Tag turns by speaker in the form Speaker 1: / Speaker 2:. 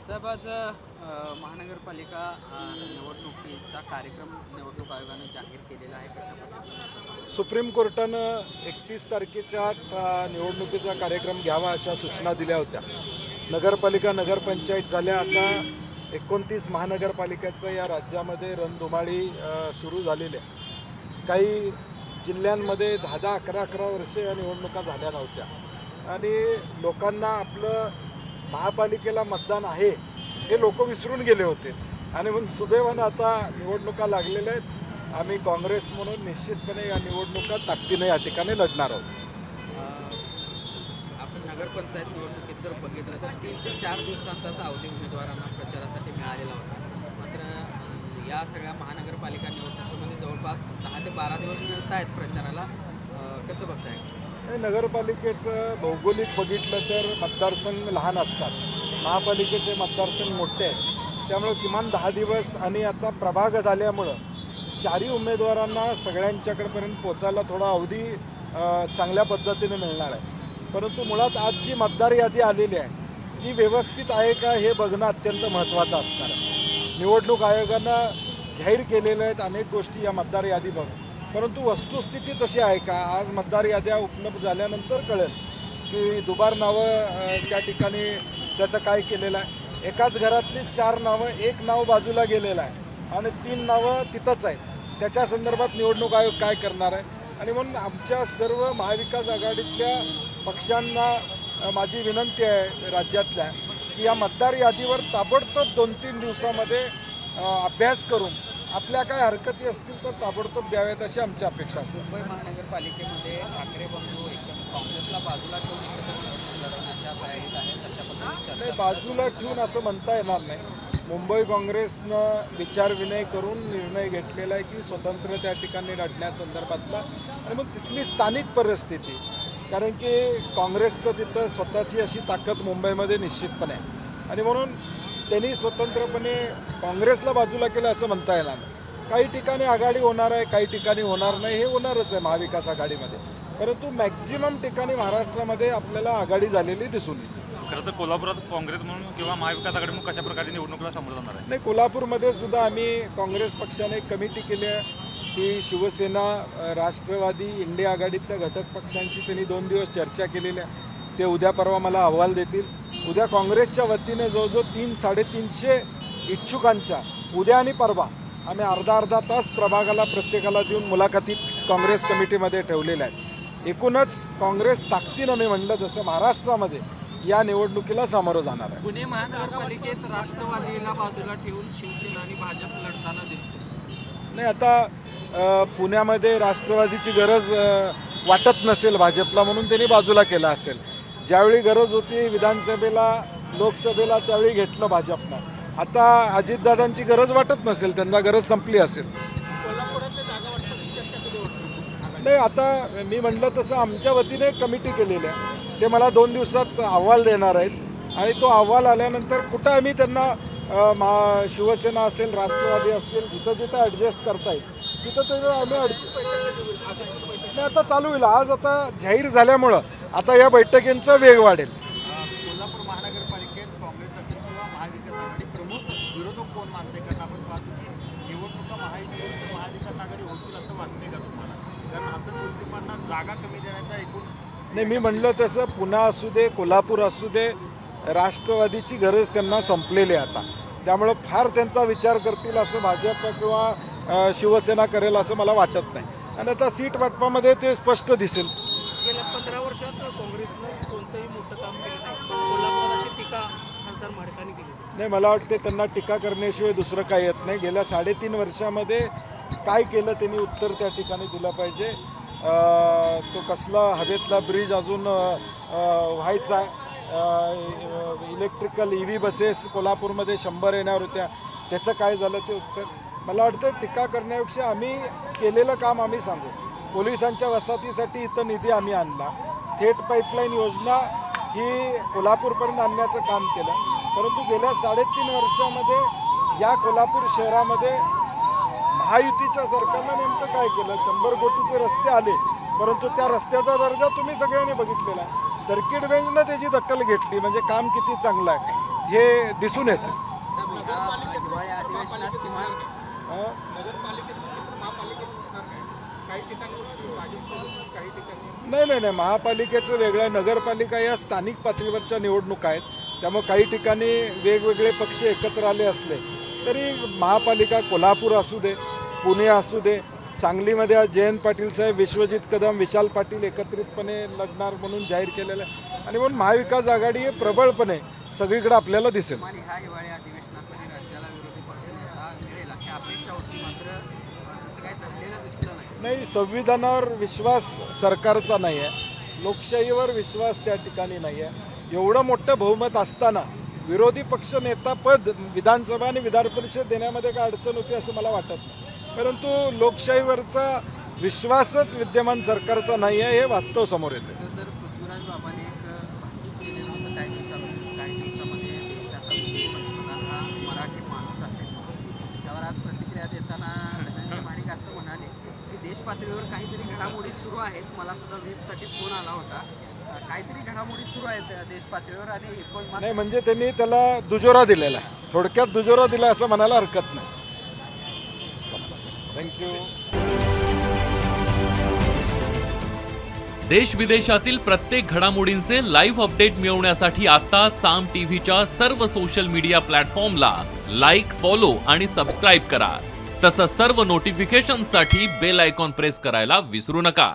Speaker 1: साहेब आज महानगरपालिका निवडणुकीचा कार्यक्रम निवडणूक आयोगाने जाहीर केलेला आहे. कशा पद्धतीने
Speaker 2: सुप्रीम कोर्टानं 31 तारखेच्या आत निवडणुकीचा कार्यक्रम घ्यावा अशा सूचना दिल्या होत्या. नगरपालिका नगरपंचायत झाल्या. आता 29 महानगरपालिकेचं या राज्यामध्ये रणधुमाळी सुरू झालेली आहे. काही जिल्ह्यांमध्ये 10-10, 11-11 वर्षे या निवडणुका झाल्या नव्हत्या आणि लोकांना आपलं महापालिकेला मतदान आहे हे लोक विसरून गेले होते आणि म्हणून सुदैवानं आता निवडणुका लागलेल्या आहेत. आम्ही काँग्रेस म्हणून निश्चितपणे या निवडणुका ताकदीने या ठिकाणी लढणार आहोत.
Speaker 1: आपण नगरपंचायत निवडणुकीत जर बघितलं तर 3 ते 4 दिवसांचाच अवधी उमेदवारांना प्रचारासाठी मिळालेला होता. मात्र या सगळ्या महानगरपालिका निवडणुकीमध्ये जवळपास 10 ते 12 दिवस मिळत आहेत प्रचाराला. कसं बघताय?
Speaker 2: नगरपालिकेचं भौगोलिक बघितलं तर मतदारसंघ लहान असतात, महापालिकेचे मतदारसंघ मोठे आहेत. त्यामुळं किमान 10 दिवस आणि आता प्रभाग झाल्यामुळं 4ही उमेदवारांना सगळ्यांच्याकडपर्यंत पोचायला थोडा अवधी चांगल्या पद्धतीने मिळणार आहे. परंतु मुळात आज जी मतदार यादी आलेली आहे ती व्यवस्थित आहे का हे बघणं अत्यंत महत्त्वाचं असणार आहे. निवडणूक आयोगानं जाहीर केलेल्या आहेत अनेक गोष्टी या मतदार यादी बघून, परंतु वस्तुस्थिती तशी आहे का? आज मतदार याद्या उपलब्ध झाल्यानंतर कळेल की दुबार नावं त्या ठिकाणी त्याचं काय केलेलं आहे. एकाच घरातली 4 नावं, 1 नाव बाजूला गेलेलं आहे आणि 3 नावं तिथंच आहेत. त्याच्या संदर्भात निवडणूक आयोग काय करणार आहे? आणि म्हणून आमच्या सर्व महाविकास आघाडीतल्या पक्षांना माझी विनंती आहे राज्यातल्या की या मतदार यादीवर ताबडतोब 2-3 दिवसामध्ये अभ्यास करून आपल्या काय हरकती असतील तर ताबडतोब द्याव्यात अशी आमची अपेक्षा असते.
Speaker 1: मुंबई महानगरपालिकेमध्ये ठाकरे बंधू एकदम काँग्रेसला बाजूला ठेवून लढवण्याच्या तयारीत आहेत. तशा पद्धतीने
Speaker 2: नाही, बाजूला ठेवून असं म्हणता येणार नाही. मुंबई काँग्रेसनं विचारविनय करून निर्णय घेतलेला आहे की स्वतंत्र त्या ठिकाणी लढण्यासंदर्भातला आणि मग तिथली स्थानिक परिस्थिती, कारण की काँग्रेसचं तिथं स्वतःची अशी ताकद मुंबईमध्ये निश्चितपणे आहे आणि म्हणून त्यांनी स्वतंत्रपणे काँग्रेसला बाजूला केलं असं म्हणता येणार नाही. काही ठिकाणी आघाडी होणार आहे, काही ठिकाणी होणार नाही. हे होणारच आहे महाविकास आघाडीमध्ये, परंतु मॅक्झिमम ठिकाणी महाराष्ट्रामध्ये आपल्याला आघाडी झालेली दिसून येईल.
Speaker 3: खरं तर कोल्हापुरात काँग्रेस म्हणून किंवा महाविकास आघाडी म्हणून कशा प्रकारे निवडणुकीला सामोरं जाणार आहे?
Speaker 2: नाही, कोल्हापूरमध्ये सुद्धा आम्ही काँग्रेस पक्षाने एक कमिटी केली आहे. ती शिवसेना, राष्ट्रवादी, इंडिया आघाडीतल्या घटक पक्षांशी त्यांनी 2 दिवस चर्चा केलेली आहे. ते उद्या परवा मला अहवाल देतील. उद्या काँग्रेसच्या वतीने जवळजवळ 300-350 इच्छुकांच्या उद्या आणि परवा आम्ही अर्धा तास प्रभागाला प्रत्येकाला देऊन मुलाखती काँग्रेस कमिटीमध्ये ठेवलेल्या आहेत. एकूणच काँग्रेस ताकदीनं मी म्हणलं जसं महाराष्ट्रामध्ये या निवडणुकीला सामोरं जाणार आहे.
Speaker 1: पुणे महानगरपालिकेत राष्ट्रवादीला बाजूला ठेवून शिवसेना आणि भाजप लढताना दिसते.
Speaker 2: नाही, आता पुण्यामध्ये राष्ट्रवादीची गरज वाटत नसेल भाजपला म्हणून त्यांनी बाजूला केलं असेल. ज्यावेळी गरज होती विधानसभेला, लोकसभेला त्यावेळी घेतलं भाजपनं. आता अजितदादांची गरज वाटत नसेल, त्यांना गरज संपली असेल. नाही, आता मी म्हटलं तसं आमच्या वतीने कमिटी केलेली आहे. ते मला 2 दिवसात अहवाल देणार आहेत आणि तो अहवाल आल्यानंतर कुठं आम्ही त्यांना शिवसेना असेल, राष्ट्रवादी असतील, जिथं जिथं ॲडजस्ट करता येईल तिथं तरी आम्ही नाही, आता चालू होईल. आज आता जाहीर झाल्यामुळं आता या बैठकींचा वेग वाढेल.
Speaker 1: कोल्हापूर महानगरपालिकेत काँग्रेस असेल किंवा महाविकास आघाडी प्रमुख विरोधक कोण मानते? कारण आपण पाहतो की निवडणुका महाविकास आघाडी होतील असं वाटते का तुम्हाला? कारण हसन मुश्रीफांना जागा कमी देण्याचा एकूण
Speaker 2: नाही, मी म्हणलं तसं पुणे असू दे, कोल्हापूर असू दे, राष्ट्रवादीची गरज त्यांना संपलेली आहे आता. त्यामुळं फार त्यांचा विचार करतील असं भाजप किंवा शिवसेना करेल असं मला वाटत नाही आणि आता सीट वाटपामध्ये ते स्पष्ट दिसेल.
Speaker 1: गेल्या 15 वर्षात काँग्रेसनं कोणतंही मोठं काम केलं नाही. कोल्हापुरात अशी टीका खासदार माडकांनी केली.
Speaker 2: नाही, मला वाटते त्यांना टीका करण्याशिवाय दुसरं काही येत नाही. गेल्या 3.5 वर्षामध्ये काय केलं त्यांनी उत्तर त्या ठिकाणी दिलं पाहिजे. तो कसला हवेतला ब्रिज अजून व्हायचा आहे. इलेक्ट्रिकल EV बसेस कोल्हापूरमध्ये 100 येणार होत्या, त्याचं काय झालं ते उत्तर. मला वाटतं टीका करण्यापेक्षा आम्ही केलेलं काम आम्ही सांगू. पोलिसांच्या वसाहतीसाठी इथं निधी आम्ही आणला. थेट पाईपलाईन योजना ही कोल्हापूरपर्यंत आणण्याचं काम केलं. परंतु गेल्या 3.5 वर्षामध्ये या कोल्हापूर शहरामध्ये महायुतीच्या सरकारनं नेमकं काय केलं? 100 कोटीचे रस्ते आले, परंतु त्या रस्त्याचा दर्जा तुम्ही सगळ्यांनी बघितलेला आहे. सर्किट बेंचनं त्याची दखल घेतली, म्हणजे काम किती चांगलं आहे. हे दिसून येतं.
Speaker 1: साहेब, ह्या हिवाळी अधिवेशनात किमान
Speaker 2: नाही, महापालिकेचं वेगळं, नगरपालिका या स्थानिक पातळीवरच्या निवडणुका आहेत. त्यामुळे काही ठिकाणी वेगवेगळे पक्ष एकत्र आले असले तरी महापालिका कोल्हापूर असू दे, पुणे असू दे, सांगलीमध्ये आज जयंत पाटील साहेब, विश्वजित कदम, विशाल पाटील एकत्रितपणे लढणार म्हणून जाहीर केलेलं आहे. आणि म्हणून महाविकास आघाडी हे प्रबळपणे सगळीकडे आपल्याला दिसेल.
Speaker 1: किमान ह्या हिवाळी अधिवेशनामध्ये राज्याला विरोधी पक्षनेता मिळेल अशी अपेक्षा होती, मात्र तसं काही झालेलं दिसलं नाही.
Speaker 2: नाही, संविधानावर विश्वास सरकारचा नाही आहे, लोकशाहीवर विश्वास त्या ठिकाणी नाही आहे. एवढं मोठं बहुमत असताना विरोधी पक्ष नेता पद विधानसभा आणि विधान परिषद देण्यामध्ये काय अडचण होती असं मला वाटत नाही. परंतु लोकशाहीवरचा विश्वासच विद्यमान सरकारचा नाही आहे, हे वास्तव समोर येते.
Speaker 1: तर पृथ्वीराज बाबांनी एक भाकीत केलेलं होतं काही दिवसामध्ये देशाचा पंतप्रधान हा मराठी माणूस असेल. त्यावर आज प्रतिक्रिया देताना धनंजय माणिक असं म्हणाले की देश पातळीवर काहीतरी घडामोडी सुरू आहेत. मला सुद्धा व्हीपसाठी फोन आला होता, काहीतरी घडामोडी सुरू आहेत देश पातळीवर आणि पण
Speaker 2: नाही, म्हणजे त्यांनी त्याला दुजोरा दिलेला आहे, थोडक्यात दुजोरा दिला असं म्हणायला हरकत नाही. थँक्यू.
Speaker 4: देश विदेशातील प्रत्येक घडामोडींचे लाईव्ह अपडेट मिळवण्यासाठी आता साम टीव्हीच्या सर्व सोशल मीडिया प्लॅटफॉर्मला लाईक, फॉलो आणि सबस्क्राईब करा. तसंच सर्व नोटिफिकेशनसाठी बेल आयकॉन प्रेस करायला विसरू नका.